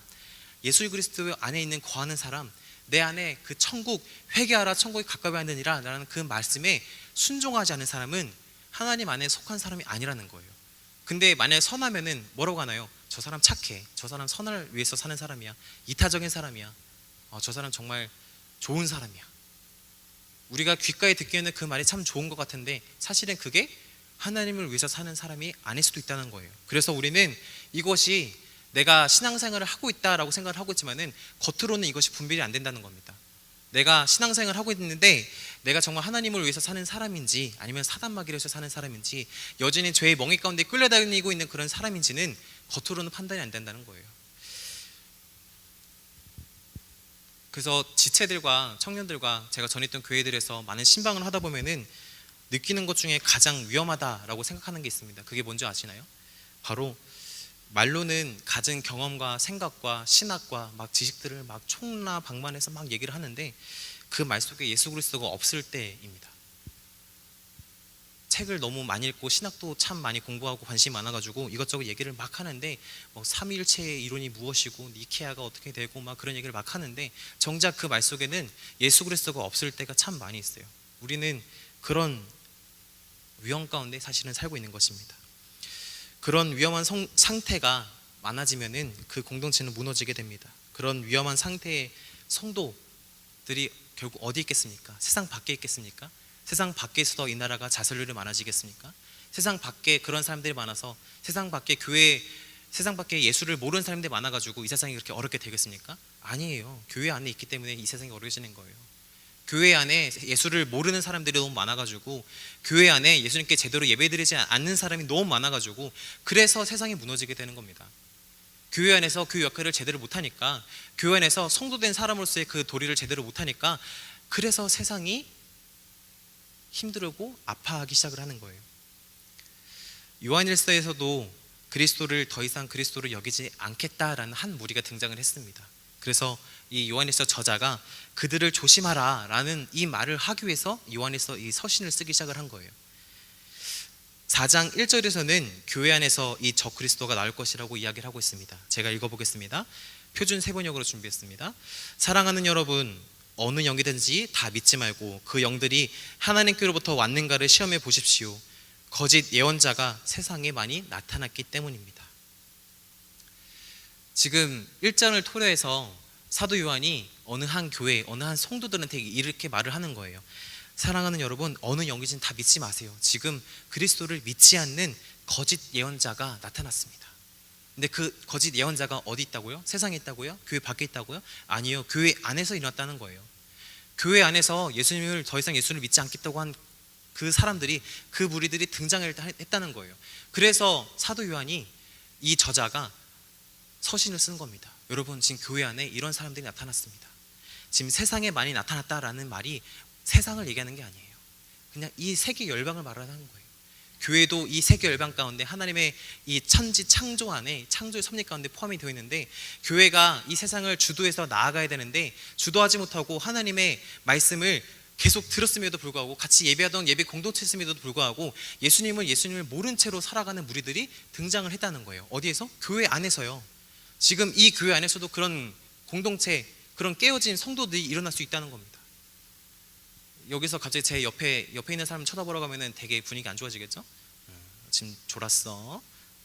예수 그리스도 안에 있는 거하는 사람, 내 안에 그 천국, 회개하라 천국에 가까이 하느니라 라는 그 말씀에 순종하지 않은 사람은 하나님 안에 속한 사람이 아니라는 거예요. 근데 만약에 선하면은 뭐라고 하나요? 저 사람 착해, 저 사람 선을 위해서 사는 사람이야, 이타적인 사람이야, 저 사람 정말 좋은 사람이야. 우리가 귓가에 듣기에는 그 말이 참 좋은 것 같은데 사실은 그게 하나님을 위해서 사는 사람이 아닐 수도 있다는 거예요. 그래서 우리는 이것이 내가 신앙생활을 하고 있다라고 생각을 하고 있지만은 겉으로는 이것이 분별이 안 된다는 겁니다. 내가 신앙생활을 하고 있는데 내가 정말 하나님을 위해서 사는 사람인지 아니면 사단 마귀를 위해서 사는 사람인지, 여전히 죄의 멍에 가운데 끌려다니고 있는 그런 사람인지는 겉으로는 판단이 안 된다는 거예요. 그래서 지체들과 청년들과 제가 전했던 교회들에서 많은 신방을 하다 보면은 느끼는 것 중에 가장 위험하다라고 생각하는 게 있습니다. 그게 뭔지 아시나요? 바로 말로는 가진 경험과 생각과 신학과 막 지식들을 막 총나방만해서 막 얘기를 하는데 그 말 속에 예수 그리스도가 없을 때입니다. 책을 너무 많이 읽고 신학도 참 많이 공부하고 관심이 많아가지고 이것저것 얘기를 막 하는데 뭐 삼위일체의 이론이 무엇이고 니케아가 어떻게 되고 막 그런 얘기를 막 하는데 정작 그 말 속에는 예수 그리스도가 없을 때가 참 많이 있어요. 우리는 그런 위험 가운데 사실은 살고 있는 것입니다. 그런 위험한 상태가 많아지면은 그 공동체는 무너지게 됩니다. 그런 위험한 상태의 성도들이 결국 어디 있겠습니까? 세상 밖에 있겠습니까? 세상 밖에서도 이 나라가 자살률이 많아지겠습니까? 세상 밖에 그런 사람들이 많아서 세상 밖에 세상 밖에 예수를 모르는 사람들이 많아가지고 이 세상이 그렇게 어렵게 되겠습니까? 아니에요. 교회 안에 있기 때문에 이 세상이 어려워지는 거예요. 교회 안에 예수를 모르는 사람들이 너무 많아가지고, 교회 안에 예수님께 제대로 예배드리지 않는 사람이 너무 많아가지고, 그래서 세상이 무너지게 되는 겁니다. 교회 안에서 그 역할을 제대로 못하니까, 교회 안에서 성도된 사람으로서의 그 도리를 제대로 못하니까, 그래서 세상이 힘들고 아파하기 시작을 하는 거예요. 요한일서에서도 그리스도를 더 이상 그리스도를 여기지 않겠다라는 한 무리가 등장을 했습니다. 그래서 이 요한일서 저자가 그들을 조심하라 라는 이 말을 하기 위해서 요한일서 이 서신을 쓰기 시작을 한 거예요. 4장 1절에서는 교회 안에서 이 적그리스도가 나올 것이라고 이야기를 하고 있습니다. 제가 읽어보겠습니다. 표준 세번역으로 준비했습니다. 사랑하는 여러분, 어느 영이든지 다 믿지 말고 그 영들이 하나님께로부터 왔는가를 시험해 보십시오. 거짓 예언자가 세상에 많이 나타났기 때문입니다. 지금 1장을 토대해서 사도 요한이 어느 한 교회, 어느 한 성도들한테 이렇게 말을 하는 거예요. 사랑하는 여러분, 어느 영이든 다 믿지 마세요. 지금 그리스도를 믿지 않는 거짓 예언자가 나타났습니다. 근데 그 거짓 예언자가 어디 있다고요? 세상에 있다고요? 교회 밖에 있다고요? 아니요, 교회 안에서 일어났다는 거예요. 교회 안에서 예수님을 더 이상 예수를 믿지 않겠다고 한 그 사람들이, 그 무리들이 등장을 했다는 거예요. 그래서 사도 요한이, 이 저자가 서신을 쓴 겁니다. 여러분, 지금 교회 안에 이런 사람들이 나타났습니다. 지금 세상에 많이 나타났다라는 말이 세상을 얘기하는 게 아니에요. 그냥 이 세계 열방을 말하는 거예요. 교회도 이 세계 열방 가운데 하나님의 이 천지 창조 안에, 창조의 섭리 가운데 포함이 되어 있는데, 교회가 이 세상을 주도해서 나아가야 되는데 주도하지 못하고 하나님의 말씀을 계속 들었음에도 불구하고, 같이 예배하던 예배 공동체였음에도 불구하고 예수님을 모른 채로 살아가는 무리들이 등장을 했다는 거예요. 어디에서? 교회 안에서요. 지금 이 교회 안에서도 그런 공동체, 그런 깨어진 성도들이 일어날 수 있다는 겁니다. 여기서 갑자기 제 옆에 있는 사람 쳐다보라고 하면 되게 분위기 안 좋아지겠죠? 지금 졸았어,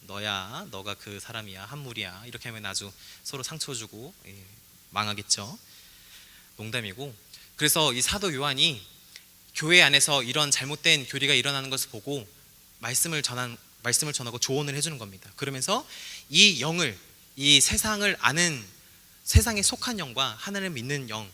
너가 그 사람이야, 한물이야, 이렇게 하면 아주 서로 상처 주고 망하겠죠. 농담이고, 그래서 이 사도 요한이 교회 안에서 이런 잘못된 교리가 일어나는 것을 보고 말씀을 전하고 조언을 해주는 겁니다. 그러면서 이 영을, 이 세상을 아는, 세상에 속한 영과 하나님을 믿는 영,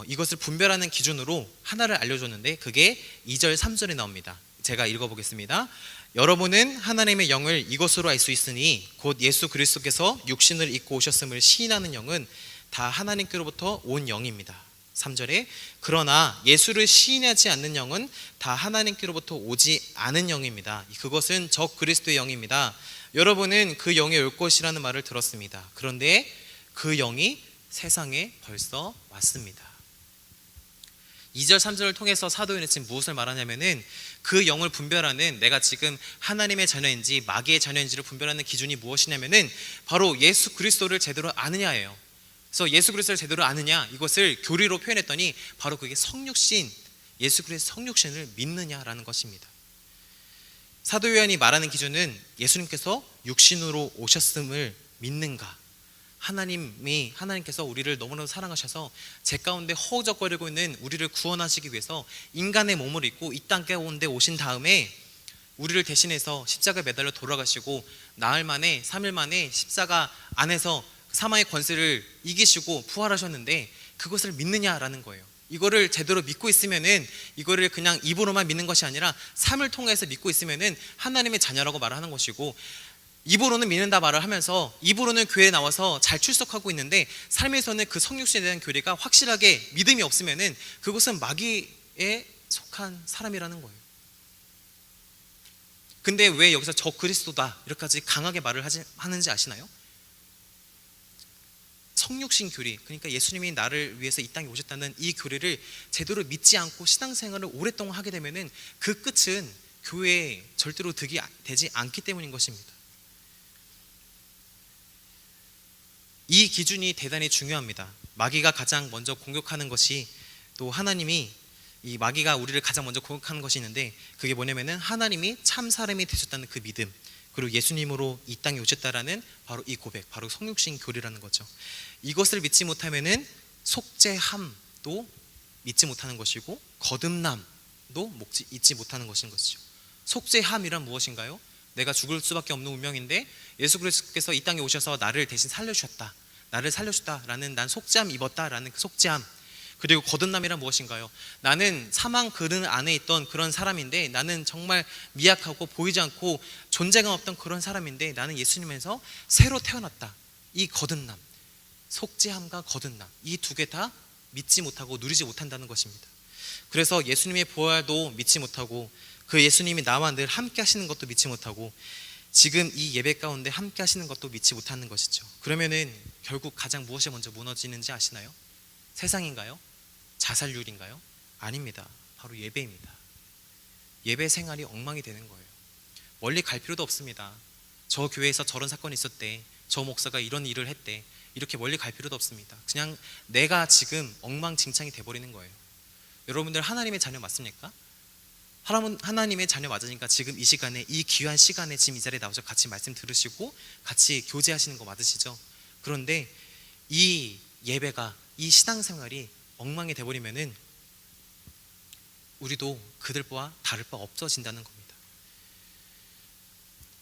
이것을 분별하는 기준으로 하나를 알려줬는데, 그게 2절 3절에 나옵니다. 제가 읽어보겠습니다. 여러분은 하나님의 영을 이것으로 알 수 있으니 곧 예수 그리스도께서 육신을 입고 오셨음을 시인하는 영은 다 하나님께로부터 온 영입니다. 3절에 그러나 예수를 시인하지 않는 영은 다 하나님께로부터 오지 않은 영입니다. 그것은 적 그리스도의 영입니다. 여러분은 그 영이 올 것이라는 말을 들었습니다. 그런데 그 영이 세상에 벌써 왔습니다. 2절 3절을 통해서 사도 요한이 지금 무엇을 말하냐면은, 그 영을 분별하는, 내가 지금 하나님의 자녀인지 마귀의 자녀인지를 분별하는 기준이 무엇이냐면은 바로 예수 그리스도를 제대로 아느냐예요. 그래서 예수 그리스도를 제대로 아느냐, 이것을 교리로 표현했더니 바로 그게 성육신, 예수 그리스도의 성육신을 믿느냐라는 것입니다. 사도 요한이 말하는 기준은 예수님께서 육신으로 오셨음을 믿는가, 하나님께서 우리를 너무나도 사랑하셔서 죄 가운데 허우적거리고 있는 우리를 구원하시기 위해서 인간의 몸을 입고 이 땅 가운데 오신 다음에 우리를 대신해서 십자가에 매달려 돌아가시고 나흘 만에, 3일 만에 십자가 안에서 사망의 권세를 이기시고 부활하셨는데, 그것을 믿느냐라는 거예요. 이거를 제대로 믿고 있으면은, 이거를 그냥 입으로만 믿는 것이 아니라 삶을 통해서 믿고 있으면은 하나님의 자녀라고 말을 하는 것이고, 입으로는 믿는다 말을 하면서 입으로는 교회에 나와서 잘 출석하고 있는데 삶에서는 그 성육신에 대한 교리가 확실하게 믿음이 없으면은 그것은 마귀에 속한 사람이라는 거예요. 근데 왜 여기서 적 그리스도다 이렇게까지 강하게 말을 하는지 아시나요? 성육신 교리, 그러니까 예수님이 나를 위해서 이 땅에 오셨다는 이 교리를 제대로 믿지 않고 신앙생활을 오랫동안 하게 되면은 그 끝은 교회에 절대로 득이 되지 않기 때문인 것입니다. 이 기준이 대단히 중요합니다. 마귀가 가장 먼저 공격하는 것이, 또 하나님이, 이 마귀가 우리를 가장 먼저 공격하는 것이 있는데, 그게 뭐냐면은 하나님이 참 사람이 되셨다는 그 믿음, 그리고 예수님으로 이 땅에 오셨다라는 바로 이 고백, 바로 성육신 교리라는 거죠. 이것을 믿지 못하면은 속죄함도 믿지 못하는 것이고 거듭남도 잊지 못하는 것인 것이죠. 속죄함이란 무엇인가요? 내가 죽을 수밖에 없는 운명인데 예수 그리스도께서 이 땅에 오셔서 나를 대신 살려주셨다라는, 난 속죄함 입었다라는 그 속죄함. 그리고 거듭남이란 무엇인가요? 나는 사망 그늘 안에 있던 그런 사람인데, 나는 정말 미약하고 보이지 않고 존재감 없던 그런 사람인데 나는 예수님에서 새로 태어났다. 이 거듭남, 속죄함과 거듭남, 이 두 개 다 믿지 못하고 누리지 못한다는 것입니다. 그래서 예수님의 부활도 믿지 못하고 그 예수님이 나와 늘 함께 하시는 것도 믿지 못하고 지금 이 예배 가운데 함께 하시는 것도 믿지 못하는 것이죠. 그러면은 결국 가장 무엇이 먼저 무너지는지 아시나요? 세상인가요? 자살률인가요? 아닙니다. 바로 예배입니다. 예배 생활이 엉망이 되는 거예요. 멀리 갈 필요도 없습니다. 저 교회에서 저런 사건이 있었대, 저 목사가 이런 일을 했대, 이렇게 멀리 갈 필요도 없습니다. 그냥 내가 지금 엉망진창이 돼버리는 거예요. 여러분들 하나님의 자녀 맞습니까? 하나님의 자녀 맞으니까 지금 이 시간에, 이 귀한 시간에 지금 이 자리에 나와서 같이 말씀 들으시고 같이 교제하시는 거 맞으시죠? 그런데 이 예배가, 이 신앙생활이 엉망이 돼버리면은 우리도 그들과 다를 바 없어진다는 겁니다.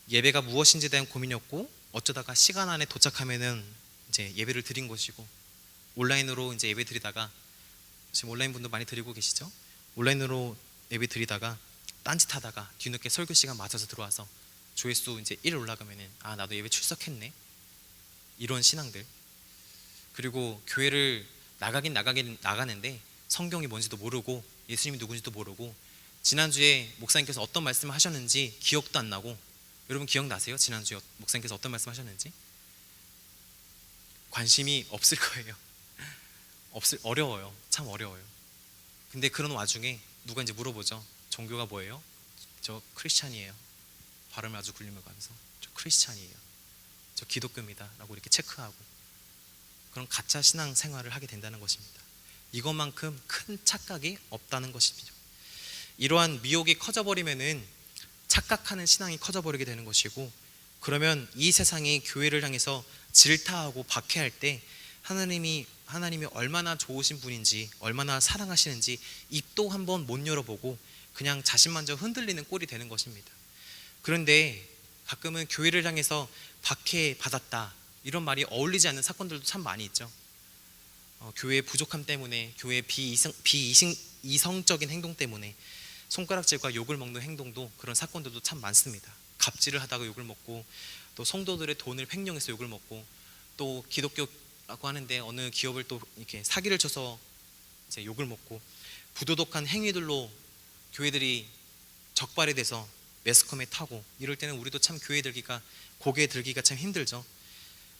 예배가 무엇인지에 대한 고민이 없고 어쩌다가 시간 안에 도착하면은 이제 예배를 드린 것이고, 온라인으로 이제 예배 드리다가, 지금 온라인 분도 많이 드리고 계시죠? 온라인으로 예배 드리다가 딴짓하다가 뒤늦게 설교 시간 맞춰서 들어와서 조회수 이제 1 올라가면은 아, 나도 예배 출석했네, 이런 신앙들. 그리고 교회를 나가긴 나가는데 성경이 뭔지도 모르고 예수님이 누군지도 모르고 지난주에 목사님께서 어떤 말씀을 하셨는지 기억도 안 나고, 여러분 기억나세요? 지난주에 목사님께서 어떤 말씀 하셨는지? 관심이 없을 거예요. 어려워요. 참 어려워요. 근데 그런 와중에 누가 이제 물어보죠. 종교가 뭐예요? 저 크리스찬이에요. 발음을 아주 굴리며 가면서 저 크리스찬이에요, 저 기독교입니다 라고 이렇게 체크하고, 그런 가짜 신앙 생활을 하게 된다는 것입니다. 이것만큼 큰 착각이 없다는 것입니다. 이러한 미혹이 커져버리면은 착각하는 신앙이 커져버리게 되는 것이고, 그러면 이 세상이 교회를 향해서 질타하고 박해할 때 하나님이 얼마나 좋으신 분인지, 얼마나 사랑하시는지 입도 한번 못 열어보고 그냥 자신만저 흔들리는 꼴이 되는 것입니다. 그런데 가끔은 교회를 향해서 박해받았다, 이런 말이 어울리지 않는 사건들도 참 많이 있죠. 교회의 부족함 때문에, 교회의 비이성적인 행동 때문에 손가락질과 욕을 먹는 행동도, 그런 사건들도 참 많습니다. 갑질을 하다가 욕을 먹고, 또 성도들의 돈을 횡령해서 욕을 먹고, 또 기독교라고 하는데 어느 기업을 또 이렇게 사기를 쳐서 이제 욕을 먹고, 부도덕한 행위들로 교회들이 적발이 돼서 매스컴에 타고, 이럴 때는 우리도 참 고개 들기가 참 힘들죠.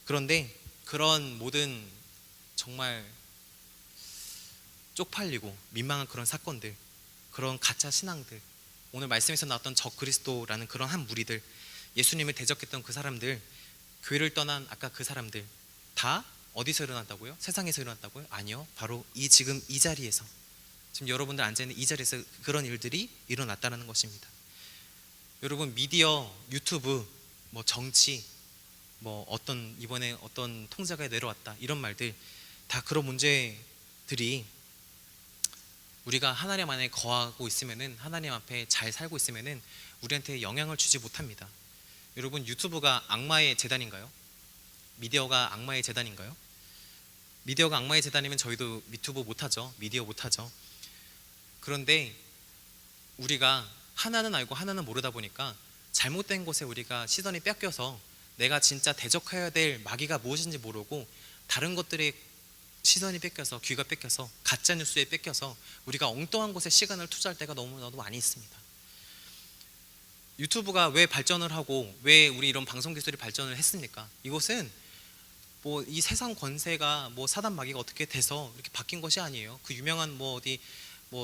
그런데 그런 모든 정말 쪽팔리고 민망한 그런 사건들, 그런 가짜 신앙들, 오늘 말씀에서 나왔던 적그리스도라는 그런 한 무리들, 예수님을 대적했던 그 사람들, 교회를 떠난 아까 그 사람들 다 어디서 일어났다고요? 세상에서 일어났다고요? 아니요, 바로 지금 이 자리에서, 지금 여러분들 앉아있는 이 자리에서 그런 일들이 일어났다는 것입니다. 여러분, 미디어, 유튜브, 뭐 정치, 뭐 이번에 어떤 통제가 내려왔다, 이런 말들 다, 그런 문제들이 우리가 하나님 안에 거하고 있으면은, 하나님 앞에 잘 살고 있으면은 우리한테 영향을 주지 못합니다. 여러분, 유튜브가 악마의 재단인가요? 미디어가 악마의 재단인가요? 미디어가 악마의 재단이면 저희도 유튜브 못하죠. 미디어 못하죠. 그런데 우리가 하나는 알고 하나는 모르다 보니까 잘못된 곳에 우리가 시선이 뺏겨서 내가 진짜 대적해야 될 마귀가 무엇인지 모르고 다른 것들에 시선이 뺏겨서, 귀가 뺏겨서, 가짜 뉴스에 뺏겨서 우리가 엉뚱한 곳에 시간을 투자할 때가 너무나도 많이 있습니다. 유튜브가 왜 발전을 하고 왜 우리 이런 방송 기술이 발전을 했습니까? 이것은 뭐 이 세상 권세가 뭐 사단 마귀가 어떻게 돼서 이렇게 바뀐 것이 아니에요. 그 유명한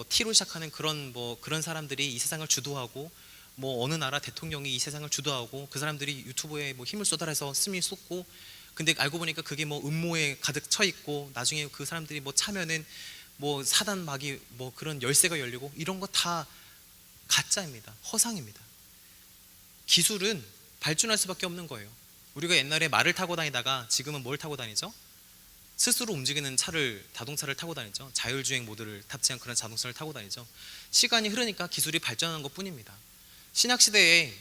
T로 시작하는 그런 사람들이 이 세상을 주도하고, 뭐 어느 나라 대통령이 이 세상을 주도하고, 그 사람들이 유튜브에 뭐 힘을 쏟아내서 스미 쏟고, 근데 알고 보니까 그게 뭐 음모에 가득 쳐 있고, 나중에 그 사람들이 뭐 차면은 뭐 사단 마귀 뭐 그런 열쇠가 열리고, 이런 거 다 가짜입니다. 허상입니다. 기술은 발전할 수밖에 없는 거예요. 우리가 옛날에 말을 타고 다니다가 지금은 뭘 타고 다니죠? 스스로 움직이는 자동차를 타고 다니죠. 자율주행 모드를 탑재한 그런 자동차를 타고 다니죠. 시간이 흐르니까 기술이 발전한 것 뿐입니다. 신약시대에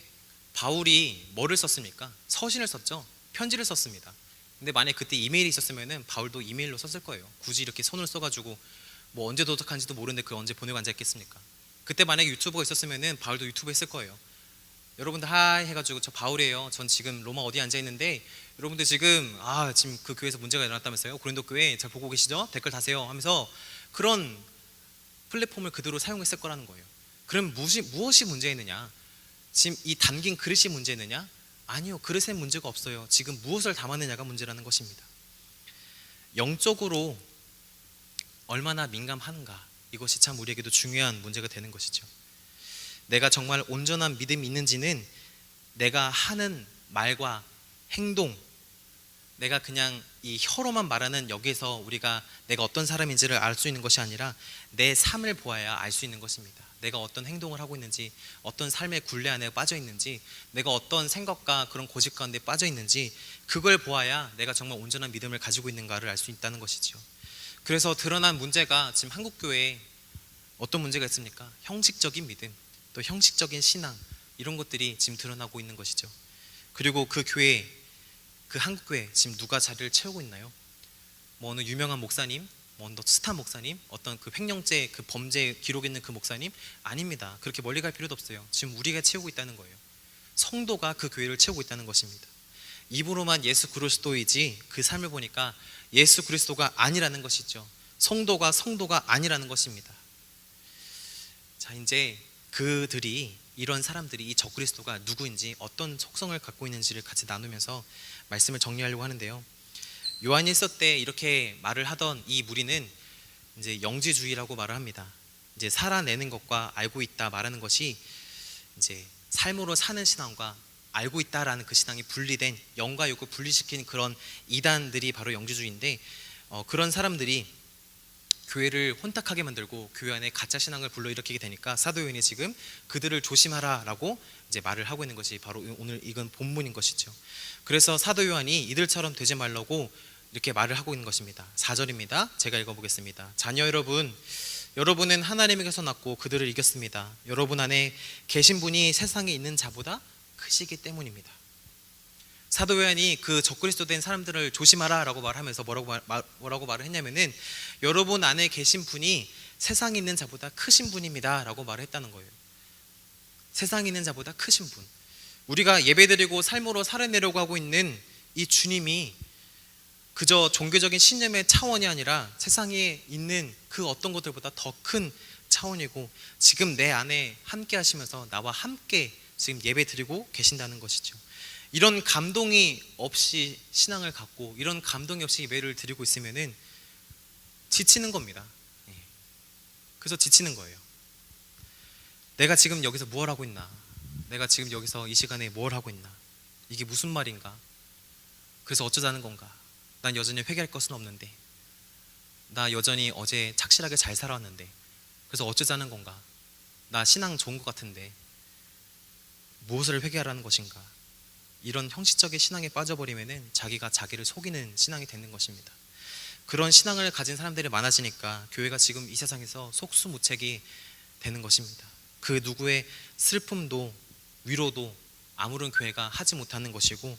바울이 뭐를 썼습니까? 서신을 썼죠. 편지를 썼습니다. 근데 만약 그때 이메일이 있었으면 바울도 이메일로 썼을 거예요. 굳이 이렇게 손을 써가지고 뭐 언제 도착한지도 모르는데 그걸 언제 보내고 앉아있겠습니까? 그때 만약에 유튜브가 있었으면 바울도 유튜브 했을 거예요. 여러분들 하이 해가지고 저 바울이에요, 전 지금 로마 어디에 앉아있는데 여러분들 지금 지금 그 교회에서 문제가 일어났다면서요, 고린도 교회 잘 보고 계시죠? 댓글 다세요 하면서 그런 플랫폼을 그대로 사용했을 거라는 거예요. 그럼 무엇이 문제였느냐? 지금 이 담긴 그릇이 문제느냐? 아니요, 그릇에 문제가 없어요. 지금 무엇을 담았느냐가 문제라는 것입니다. 영적으로 얼마나 민감한가, 이것이 참 우리에게도 중요한 문제가 되는 것이죠. 내가 정말 온전한 믿음이 있는지는 내가 하는 말과 행동, 내가 그냥 이 혀로만 말하는 여기에서 우리가 내가 어떤 사람인지를 알 수 있는 것이 아니라 내 삶을 보아야 알 수 있는 것입니다. 내가 어떤 행동을 하고 있는지, 어떤 삶의 굴레 안에 빠져 있는지, 내가 어떤 생각과 그런 고집 가운데 빠져 있는지, 그걸 보아야 내가 정말 온전한 믿음을 가지고 있는가를 알 수 있다는 것이죠. 그래서 드러난 문제가 지금 한국교회에 어떤 문제가 있습니까? 형식적인 믿음, 또 형식적인 신앙, 이런 것들이 지금 드러나고 있는 것이죠. 그리고 그 교회, 그 한국교회 지금 누가 자리를 채우고 있나요? 뭐 어느 유명한 목사님, 뭐 어느 스타 목사님, 어떤 그 횡령죄 그 범죄 기록 있는 그 목사님? 아닙니다. 그렇게 멀리 갈 필요도 없어요. 지금 우리가 채우고 있다는 거예요. 성도가 그 교회를 채우고 있다는 것입니다. 입으로만 예수 그리스도이지 그 삶을 보니까 예수 그리스도가 아니라는 것이죠. 성도가 아니라는 것입니다. 자, 이제 그들이, 이런 사람들이 이 적그리스도가 누구인지, 어떤 속성을 갖고 있는지를 같이 나누면서 말씀을 정리하려고 하는데요. 요한일서 때 이렇게 말을 하던 이 무리는 이제 영지주의라고 말을 합니다. 이제 살아내는 것과 알고 있다 말하는 것이 이제 삶으로 사는 신앙과 알고 있다라는 그 신앙이 분리된, 영과 육을 분리시킨 그런 이단들이 바로 영지주의인데, 그런 사람들이 교회를 혼탁하게 만들고 교회 안에 가짜 신앙을 불러일으키게 되니까 사도 요한이 지금 그들을 조심하라라고 이제 말을 하고 있는 것이 바로 오늘 이건 본문인 것이죠. 그래서 사도 요한이 이들처럼 되지 말라고 이렇게 말을 하고 있는 것입니다. 4절입니다. 제가 읽어보겠습니다. 자녀 여러분, 여러분은 하나님에게서 났고 그들을 이겼습니다. 여러분 안에 계신 분이 세상에 있는 자보다 크시기 때문입니다. 사도 요한이 그 적그리스도 된 사람들을 조심하라 라고 말하면서 뭐라고 말을 했냐면은, 여러분 안에 계신 분이 세상에 있는 자보다 크신 분입니다 라고 말을 했다는 거예요. 세상에 있는 자보다 크신 분, 우리가 예배드리고 삶으로 살아내려고 하고 있는 이 주님이 그저 종교적인 신념의 차원이 아니라 세상에 있는 그 어떤 것들보다 더 큰 차원이고, 지금 내 안에 함께 하시면서 나와 함께 지금 예배드리고 계신다는 것이죠. 이런 감동이 없이 신앙을 갖고, 이런 감동이 없이 예배를 드리고 있으면은 지치는 겁니다. 그래서 지치는 거예요. 내가 지금 여기서 뭘 하고 있나? 내가 지금 여기서 이 시간에 뭘 하고 있나? 이게 무슨 말인가? 그래서 어쩌자는 건가? 난 여전히 회개할 것은 없는데, 나 여전히 어제 착실하게 잘 살아왔는데, 그래서 어쩌자는 건가? 나 신앙 좋은 것 같은데 무엇을 회개하라는 것인가? 이런 형식적인 신앙에 빠져버리면은 자기가 자기를 속이는 신앙이 되는 것입니다. 그런 신앙을 가진 사람들이 많아지니까 교회가 지금 이 세상에서 속수무책이 되는 것입니다. 그 누구의 슬픔도 위로도 아무런 교회가 하지 못하는 것이고,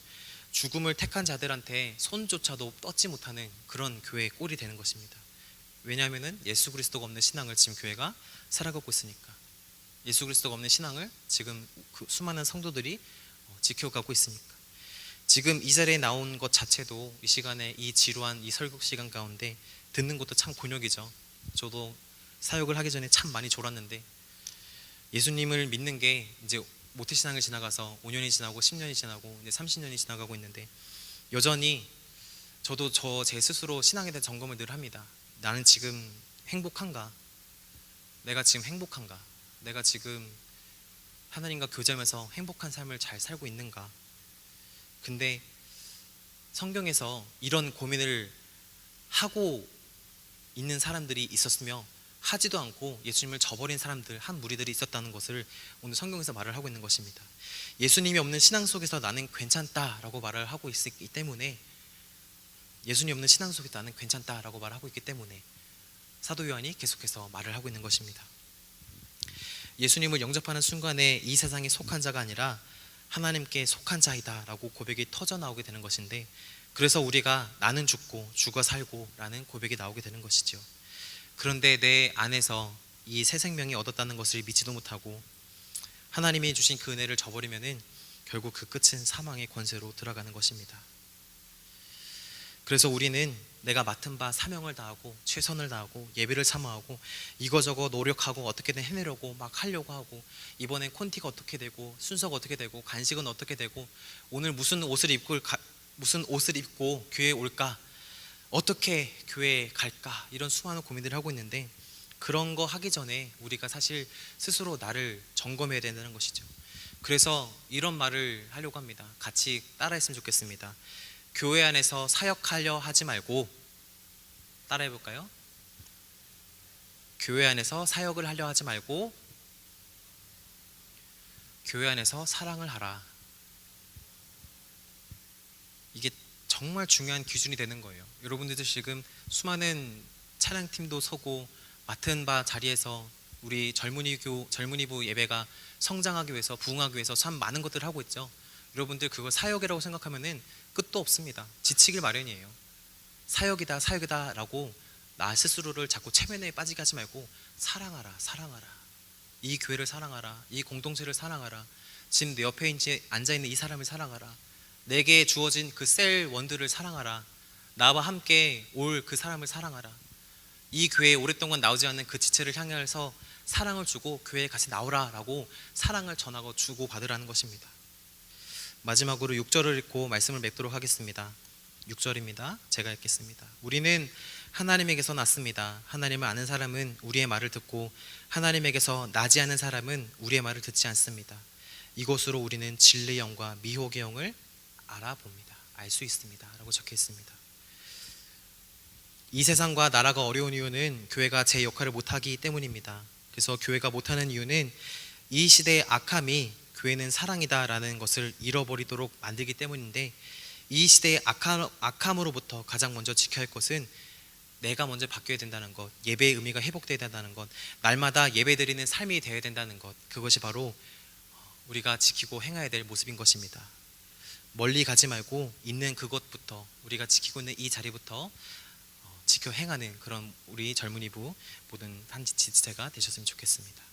죽음을 택한 자들한테 손조차도 뻗지 못하는 그런 교회의 꼴이 되는 것입니다. 왜냐하면 예수 그리스도가 없는 신앙을 지금 교회가 살아가고 있으니까. 예수 그리스도가 없는 신앙을 지금 그 수많은 성도들이 지켜가고 있으니까. 지금 이 자리에 나온 것 자체도, 이 시간에 이 지루한 이 설교 시간 가운데 듣는 것도 참 곤욕이죠. 저도 사역을 하기 전에 참 많이 졸았는데, 예수님을 믿는 게 이제 모태신앙을 지나가서 5년이 지나고 10년이 지나고 이제 30년이 지나가고 있는데, 여전히 저도 제 스스로 신앙에 대한 점검을 늘 합니다. 나는 지금 행복한가? 내가 지금 행복한가? 내가 지금 하나님과 교제하면서 행복한 삶을 잘 살고 있는가? 근데 성경에서 이런 고민을 하고 있는 사람들이 있었으며 하지도 않고 예수님을 저버린 사람들, 한 무리들이 있었다는 것을 오늘 성경에서 말을 하고 있는 것입니다. 예수님이 없는 신앙 속에서 나는 괜찮다라고 말을 하고 있기 때문에, 예수님 없는 신앙 속에서 나는 괜찮다라고 말을 하고 있기 때문에 사도 요한이 계속해서 말을 하고 있는 것입니다. 예수님을 영접하는 순간에 이 세상에 속한 자가 아니라 하나님께 속한 자이다 라고 고백이 터져 나오게 되는 것인데, 그래서 우리가 나는 죽고 죽어 살고 라는 고백이 나오게 되는 것이죠. 그런데 내 안에서 이 새 생명이 얻었다는 것을 믿지도 못하고 하나님이 주신 그 은혜를 저버리면은 결국 그 끝은 사망의 권세로 들어가는 것입니다. 그래서 우리는 내가 맡은 바 사명을 다하고 최선을 다하고 예배를 사모하고 이거저거 노력하고 어떻게든 해내려고 막 하려고 하고, 이번엔 콘티가 어떻게 되고 순서가 어떻게 되고 간식은 어떻게 되고 오늘 무슨 옷을 입고 교회에 올까, 어떻게 교회에 갈까, 이런 수많은 고민들을 하고 있는데, 그런 거 하기 전에 우리가 사실 스스로 나를 점검해야 된다는 것이죠. 그래서 이런 말을 하려고 합니다. 같이 따라했으면 좋겠습니다. 교회 안에서 사역하려 하지 말고, 따라해 볼까요? 교회 안에서 사역을 하려 하지 말고 교회 안에서 사랑을 하라. 이게 정말 중요한 기준이 되는 거예요. 여러분들도 지금 수많은 찬양팀도 서고 맡은 바 자리에서 우리 젊은이부 예배가 성장하기 위해서, 부흥하기 위해서 참 많은 것들을 하고 있죠. 여러분들 그걸 사역이라고 생각하면은 끝도 없습니다. 지치길 마련이에요. 사역이다 라고 나 스스로를 자꾸 체면에 빠지게 하지 말고 사랑하라. 이 교회를 사랑하라. 이 공동체를 사랑하라. 지금 내 옆에 앉아있는 이 사람을 사랑하라. 내게 주어진 그 셀 원들을 사랑하라. 나와 함께 올 그 사람을 사랑하라. 이 교회에 오랫동안 나오지 않는 그 지체를 향해서 사랑을 주고 교회에 같이 나오라 라고 사랑을 전하고 주고 받으라는 것입니다. 마지막으로 6절을 읽고 말씀을 맺도록 하겠습니다. 6절입니다. 제가 읽겠습니다. 우리는 하나님에게서 났습니다. 하나님을 아는 사람은 우리의 말을 듣고 하나님에게서 나지 않은 사람은 우리의 말을 듣지 않습니다. 이것으로 우리는 진리의 영과 미혹의 영을 알아봅니다. 알 수 있습니다. 라고 적혀 있습니다. 이 세상과 나라가 어려운 이유는 교회가 제 역할을 못하기 때문입니다. 그래서 교회가 못하는 이유는 이 시대의 악함이 교회는 사랑이다 라는 것을 잃어버리도록 만들기 때문인데, 이 시대의 악함으로부터 가장 먼저 지켜야 할 것은 내가 먼저 바뀌어야 된다는 것, 예배의 의미가 회복되어야 된다는 것, 날마다 예배드리는 삶이 되어야 된다는 것, 그것이 바로 우리가 지키고 행해야 될 모습인 것입니다. 멀리 가지 말고 있는 그것부터, 우리가 지키고 있는 이 자리부터 지켜 행하는 그런 우리 젊은이부 모든 한 지체가 되셨으면 좋겠습니다.